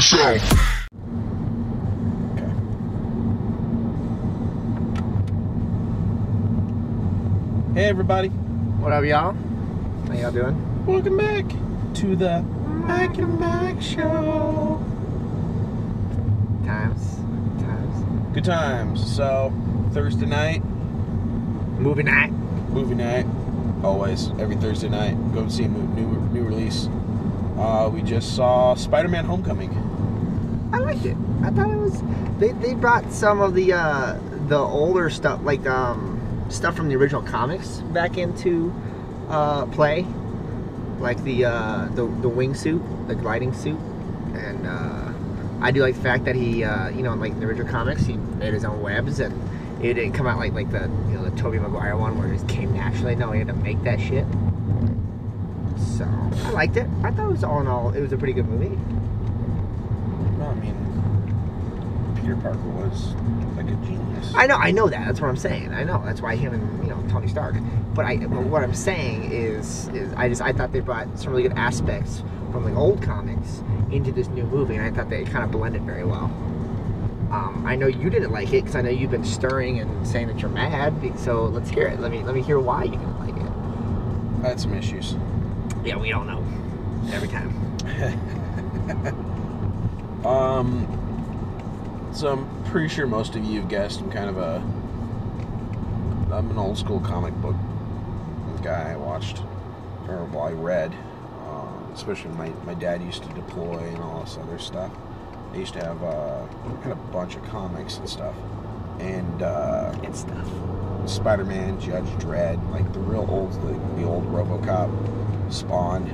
show. Hey everybody. What up, y'all? How y'all doing? Welcome back to the Mike and Mike Show. Times. Good times. So, Thursday night. Movie night. Movie night. Always. Every Thursday night. Go and see a new release. We just saw Spider-Man Homecoming. I liked it. I thought it was... They brought some of the older stuff, like stuff from the original comics back into play. Like the wingsuit, the gliding suit. And I do like the fact that he, like in the original comics, he made his own webs, and it didn't come out like the the Tobey Maguire one where it just came naturally. No, he had to make that shit. So I liked it. I thought it was all in all, it was a pretty good movie. No, I mean, Peter Parker was like a genius. I know that. That's what I'm saying. I know. That's why him and Tony Stark. But what I'm saying is I thought they brought some really good aspects from the old comics into this new movie, and I thought they kind of blended very well. I know you didn't like it because I know you've been stirring and saying that you're mad. So let's hear it. Let me hear why you didn't like it. I had some issues. Yeah, we don't know. Every time. So I'm pretty sure most of you have guessed I'm an old school comic book guy. I read, especially when my dad used to deploy and all this other stuff. They used to have kind of a bunch of comics and stuff. And Spider-Man, Judge Dredd, like the real old, the old RoboCop, Spawn,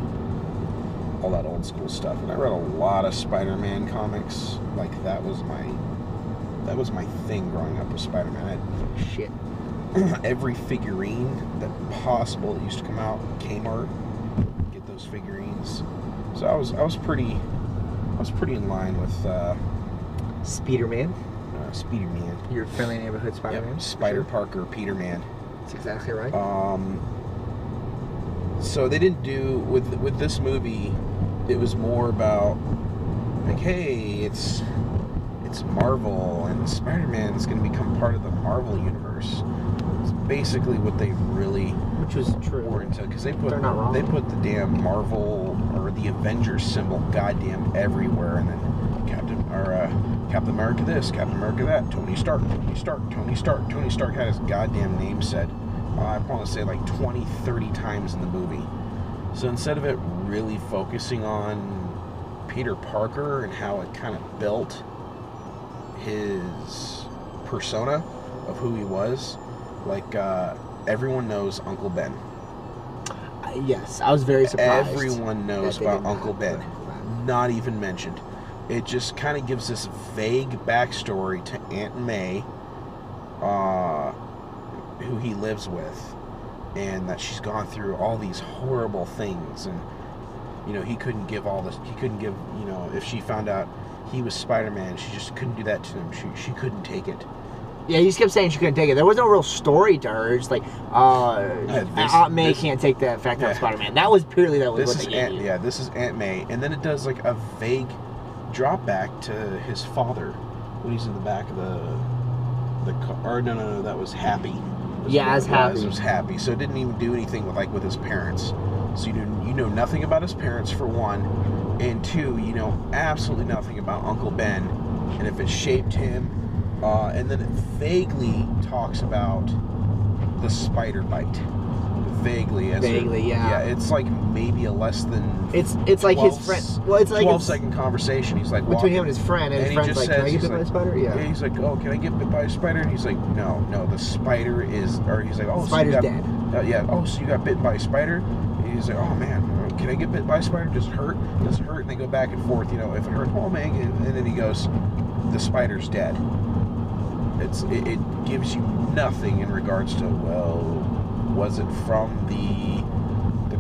all that old school stuff. And I read a lot of Spider-Man comics. Like that was my thing growing up with Spider-Man. Shit. Every figurine that possible that used to come out, Kmart, get those figurines. So I was pretty in line with Spiderman. Spiderman. Your friendly neighborhood Spider-Man. Yep. Spider Parker, Peterman. That's exactly right. So they didn't do with this movie. It was more about like, hey, it's Marvel and Spider-Man's going to become part of the Marvel universe. It's basically what they really, which was true, were into, because they put the damn Marvel or the Avengers symbol goddamn everywhere, and then Captain America this, Captain America that, Tony Stark had his goddamn name said. I want to say like 20, 30 times in the movie. So instead of it really focusing on Peter Parker and how it kind of built his persona of who he was, like everyone knows Uncle Ben. Yes, I was very surprised. Everyone knows about Uncle Ben. Not even mentioned. It just kind of gives this vague backstory to Aunt May, who he lives with, and that she's gone through all these horrible things, and he couldn't give all this. He couldn't give. If she found out he was Spider-Man, she just couldn't do that to him. She couldn't take it. Yeah, he just kept saying she couldn't take it. There was no real story to her. It's like, Aunt May can't take the fact that I'm Spider-Man. That was purely what they gave you. Yeah, this is Aunt May. And then it does like a vague drop back to his father when he's in the back of the car. Or no, that was Happy. Yeah, it was Happy. So it didn't even do anything with his parents. So you know nothing about his parents, for one. And two, you know absolutely nothing about Uncle Ben and if it shaped him. And then it vaguely talks about the spider bite. Vaguely, yeah. Yeah, it's like maybe a less than. It's like his friend. Well, it's like 12-second conversation. He's like between him and his friend, and his friend's like, "Can I get bit by a spider?" Yeah. He's like, "Oh, can I get bit by a spider?" And he's like, "No, the spider is." Or he's like, "Oh, spider's dead." Yeah. Oh, so you got bitten by a spider? And he's like, "Oh man, can I get bit by a spider? Does it hurt? Does it hurt?" And they go back and forth. If it hurts, oh man. And then he goes, "The spider's dead." It gives you nothing in regards to, well, was it from the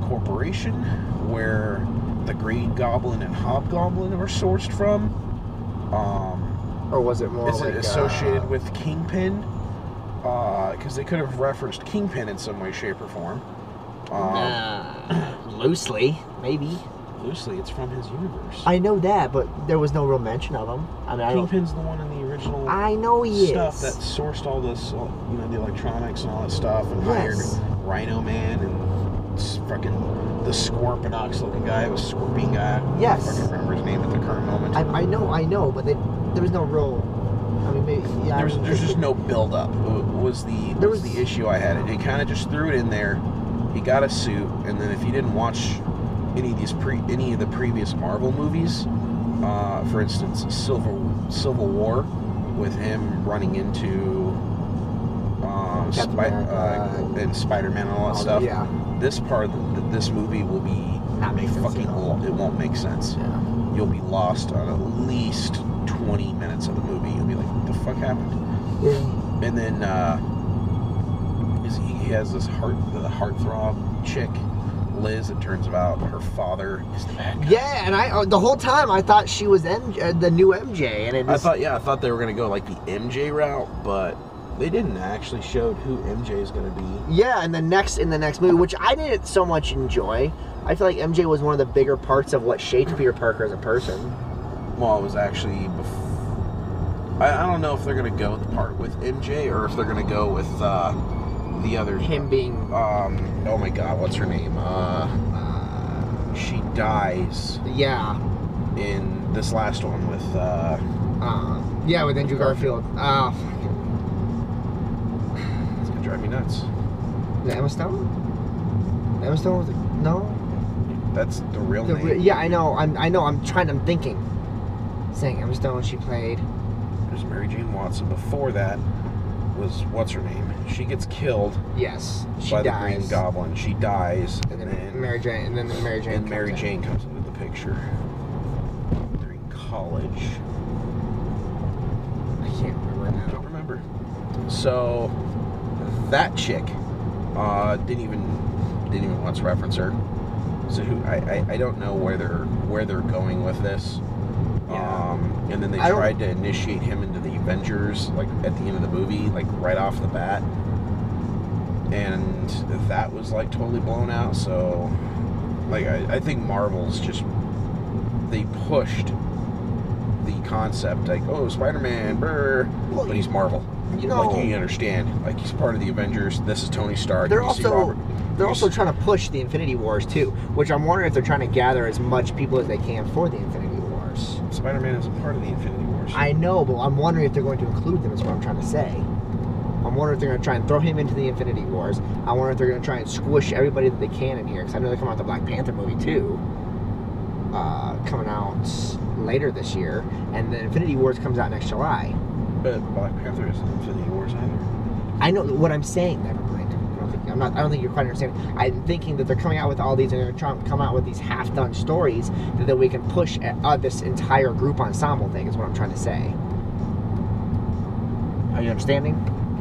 corporation where the Green Goblin and Hobgoblin were sourced from? Or was it more it associated with Kingpin? Because they could have referenced Kingpin in some way, shape, or form. Loosely, maybe. loosely. It's from his universe. I know that, but there was no real mention of him. I mean, Kingpin's the one in the original. I know he stuff is. that sourced all this, you know, the electronics and all that stuff, and Yes. hired Rhino Man and fucking the Scorpionox looking guy, was Scorpion guy. Yes. I can't remember his name at the current moment. I know, but there was no real. I mean, maybe, yeah. There's just no build up. Was the issue I had? It kind of just threw it in there. He got a suit, and then if you didn't watch any of the previous Marvel movies, for instance, Civil War, with him running into and Spiderman and all that stuff. Yeah. This part of this movie will be Not make sense at all. It won't make sense. Yeah. You'll be lost on at least 20 minutes of the movie. You'll be like, what the fuck happened? Yeah. And then he has this heartthrob chick, Liz. It turns out her father is the bad guy. Yeah, and the whole time I thought she was the new MJ, and I thought they were gonna go like the MJ route, but they didn't actually show who MJ is gonna be. Yeah, and in the next movie, which I didn't so much enjoy. I feel like MJ was one of the bigger parts of what shaped Peter Parker as a person. Well, it was actually I don't know if they're gonna go the part with MJ or if they're gonna go with the other. Him being. Oh my God, what's her name? She dies. Yeah. In this last one with. Yeah, with Andrew Garfield. It's gonna drive me nuts. Is it Emma Stone? Emma Stone was no. That's the real name. Yeah, I know. I'm thinking. Saying Emma Stone, she played. There's Mary Jane Watson. Before that was what's her name? She gets killed. Yes, she by dies. the Green Goblin. She dies, and then Mary Jane, Mary Jane comes into the picture during college. I can't remember now. I don't remember. So that chick didn't even once reference her. So I don't know where they're going with this. Yeah. And then they tried to initiate him into the Avengers, like at the end of the movie, like right off the bat, and that was like totally blown out. So, like I think Marvel's just they pushed the concept like, oh, Spider-Man, brr, but he's Marvel. You know, like you understand, like he's part of the Avengers. This is Tony Stark. They're also trying to push the Infinity Wars too, which I'm wondering if they're trying to gather as much people as they can for the Infinity Wars. Spider-Man is a part of the Infinity Wars. I know, but I'm wondering if they're going to include them. Is what I'm trying to say. I'm wondering if they're going to try and throw him into the Infinity Wars. I wonder if they're going to try and squish everybody that they can in here, because I know they're coming out with the Black Panther movie too, coming out later this year, and the Infinity Wars comes out next July. But Black Panther isn't Infinity Wars either. I know what I'm saying. Never mind. I don't think you're quite understanding. I'm thinking that they're coming out with all these, and they're trying to come out with these half-done stories that we can push this entire group ensemble thing. Is what I'm trying to say. Are you understanding?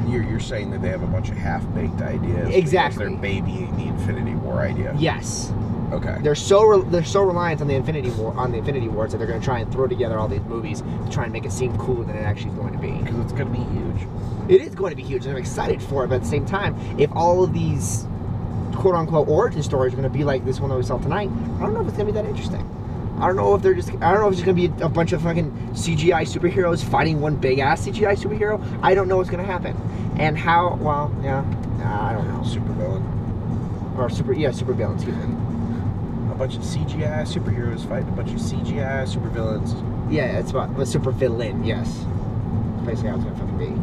You're saying that they have a bunch of half-baked ideas. Exactly. Because they're babying the Infinity War idea. Yes. Okay. They're so reliant on the Infinity Wars that they're going to try and throw together all these movies to try and make it seem cooler than it actually is going to be. Because it's going to be huge. It is going to be huge, and I'm excited for it. But at the same time, if all of these quote-unquote origin stories are going to be like this one that we saw tonight, I don't know if it's going to be that interesting. I don't know if it's just going to be a bunch of fucking CGI superheroes fighting one big-ass CGI superhero. I don't know what's going to happen. And how, well, yeah, I don't know. Super villain. Or super villain, excuse me. A bunch of CGI superheroes fighting a bunch of CGI supervillains. Yeah, it's about a super villain, yes. That's basically how it's going to fucking be.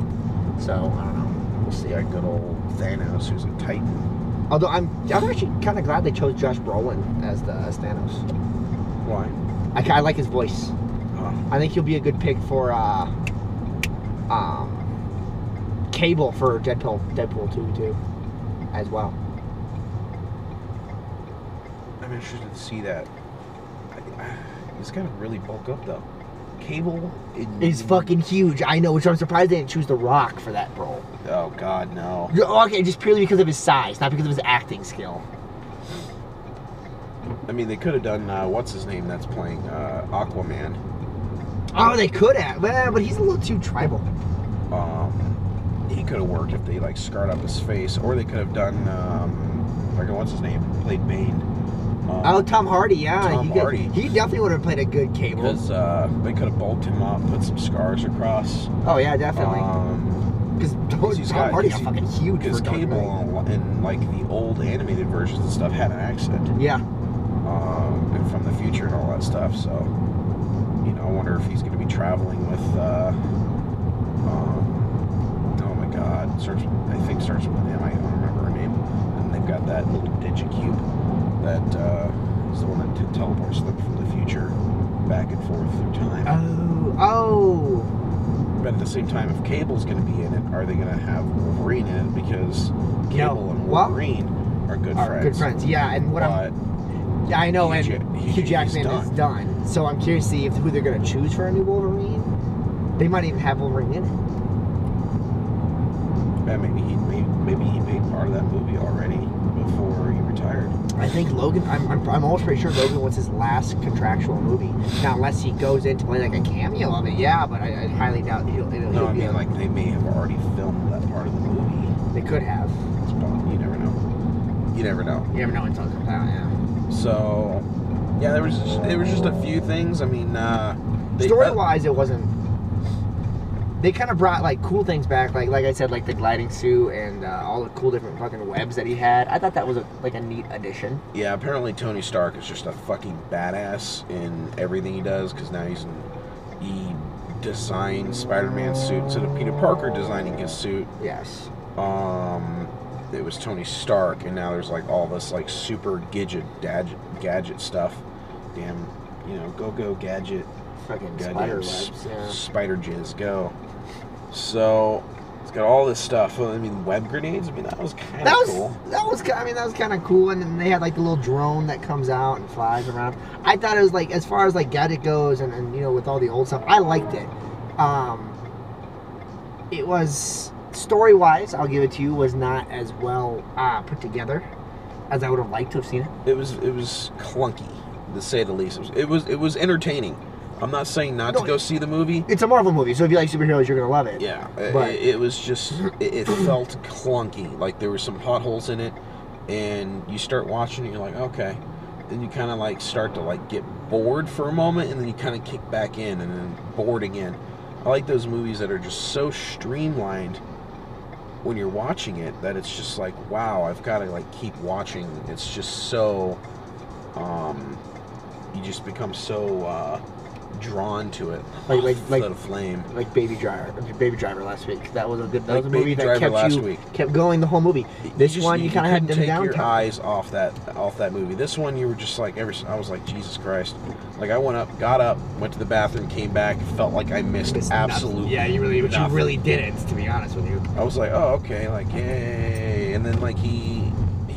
So, I don't know. We'll see. Yeah, good old Thanos, who's a Titan. Although I'm actually kind of glad they chose Josh Brolin as Thanos. Why? I like his voice. I think he'll be a good pick for Cable for Deadpool 2 too, as well. I'm interested to see that. He's got to really bulk up though. Cable is fucking huge. I know, which I'm surprised they didn't choose The Rock for that role. Oh God, no. Okay, just purely because of his size, not because of his acting skill. I mean, they could have done what's his name that's playing Aquaman. Oh, they could have. Well, but he's a little too tribal. He could have worked if they like scarred up his face, or they could have done what's his name played Bane. Oh, Tom Hardy, yeah. Tom Hardy. He definitely would have played a good Cable. Because they could have bulked him up, put some scars across. Oh, yeah, definitely. Because Tom Hardy's fucking huge for Dark Cable Knight. in like the old animated versions and stuff had an accent. Yeah. And from the future and all that stuff. So, you know, I wonder if he's going to be traveling with. Oh my God, I think starts with an M. I don't remember her name. And they've got that little Digicube that is the one that teleports them from the future back and forth through time. Oh. But at the same time, if Cable's going to be in it, are they going to have Wolverine in it? Because Cable and Wolverine are good friends. Good friends, yeah. And what yeah, I know. Hugh Jackman is done. So I'm curious to see who they're going to choose for a new Wolverine. They might even have Wolverine in it. Yeah, maybe he made part of that movie already before he retired. I think Logan. I'm almost pretty sure Logan was his last contractual movie. Now, unless he goes in to play like a cameo of it, yeah. But I highly doubt he'll be. Like they may have already filmed that part of the movie. They could have. You never know. You never know. You never know until it comes out. Yeah. So, yeah, there was just a few things. I mean, story-wise, it wasn't. They kind of brought like cool things back, like I said, like the gliding suit and all the cool different fucking webs that he had. I thought that was a neat addition. Yeah, apparently Tony Stark is just a fucking badass in everything he does because now he designed Spider-Man's suit instead of Peter Parker designing his suit. Yes. It was Tony Stark, and now there's like all this like super gadget stuff. Damn, you know, go gadget. Fucking spider webs, yeah. Spider jizz, go. So it's got all this stuff. I mean, web grenades. I mean, that was kind of cool. That was kind of cool. And then they had like the little drone that comes out and flies around. I thought it was like, as far as like gadget goes, and you know, with all the old stuff, I liked it. It was story-wise, I'll give it to you, was not as well put together as I would have liked to have seen it. It was clunky, to say the least. It was entertaining. I'm not saying not to go see the movie. It's a Marvel movie, so if you like superheroes, you're gonna love it. Yeah, but it was just it felt clunky. Like there were some potholes in it, and you start watching it, you're like, okay. Then you kind of like start to like get bored for a moment, and then you kind of kick back in, and then bored again. I like those movies that are just so streamlined when you're watching it that it's just like, wow, I've got to like keep watching. It's just so you just become so drawn to it, like the flame, like Baby Driver last week. That was a good. That was a movie that kept going the whole movie. This one you kind of had to take your eyes off that movie. This one you were just like I was like, Jesus Christ! Like I got up, went to the bathroom, came back, felt like I missed absolutely. Yeah, you really didn't. To be honest with you, I was like, oh okay, like yay, and then like he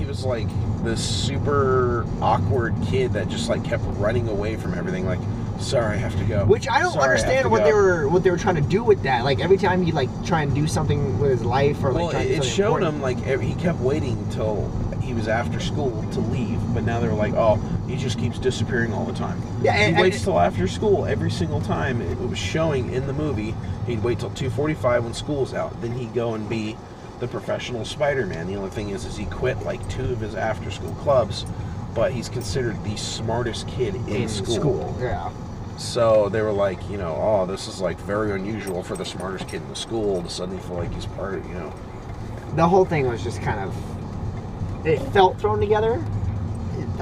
was like this super awkward kid that just like kept running away from everything, like. Sorry, I have to go. Which I don't understand what they were trying to do with that. Like every time he like try and do something with his life or like. Well, it showed him like he kept waiting until he was after school to leave, but now they're like, oh, he just keeps disappearing all the time. Yeah, he waits till after school every single time. It was showing in the movie. He'd wait till 2:45 when school's out. Then he'd go and be the professional Spider-Man. The only thing is he quit like 2 of his after-school clubs, but he's considered the smartest kid in school. Yeah. So they were like, you know, oh, this is like very unusual for the smartest kid in the school to suddenly feel like he's part of, you know. The whole thing was just kind of, it felt thrown together.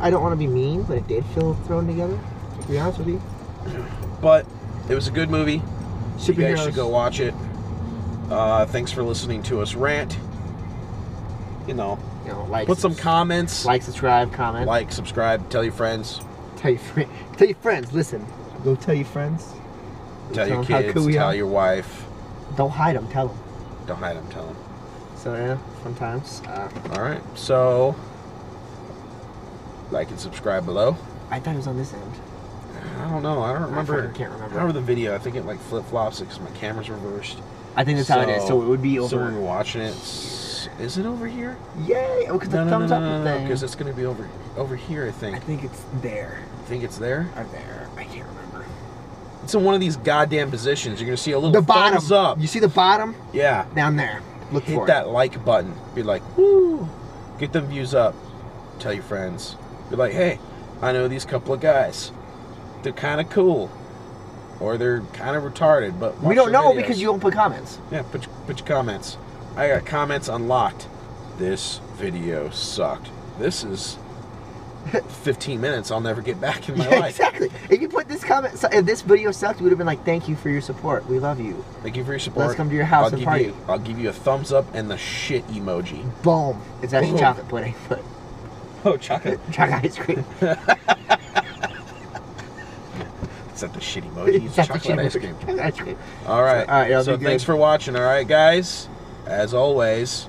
I don't want to be mean, but it did feel thrown together, to be honest with you. But it was a good movie. Superheroes. You guys should go watch it. Thanks for listening to us rant. You know, like, put some comments. Like, subscribe, comment. Like, subscribe, tell your friends. Tell your friends, listen. Go tell your friends. Tell your kids, cool tell your wife. Don't hide them, tell them. Don't hide them, tell them. So yeah, fun times. Alright, so like and subscribe below. I thought it was on this end. I don't know, I don't remember. I can't remember. I remember the video, I think it like flip-flops because my camera's reversed. I think that's how it is, so it would be over. So when we're watching it, is it over here? Yay! Oh, because the thumbs up thing. Because it's going to be over here, I think. I think it's there. You think it's there? Or there. I can't remember. It's in one of these goddamn positions. You're going to see a little thumbs up. You see the bottom? Yeah. Down there. Look for it. Hit that like button. Be like, woo! Get them views up. Tell your friends. Be like, hey, I know these couple of guys. They're kind of cool. Or they're kind of retarded, but We don't know videos. because you don't put comments. Yeah, put your comments. I got comments unlocked. This video sucked. This is 15 minutes I'll never get back in my life. Exactly. If you put this comment, if this video sucked, we would have been like, thank you for your support. We love you. Thank you for your support. Let's come to your house and party. I'll give you a thumbs up and the shit emoji. Boom. It's actually Boom. chocolate pudding, but Oh, chocolate. chocolate ice cream. Is that the shit emoji? It's chocolate ice cream. Chocolate ice cream. All right. So, all right, So thanks for watching. All right, guys. As always,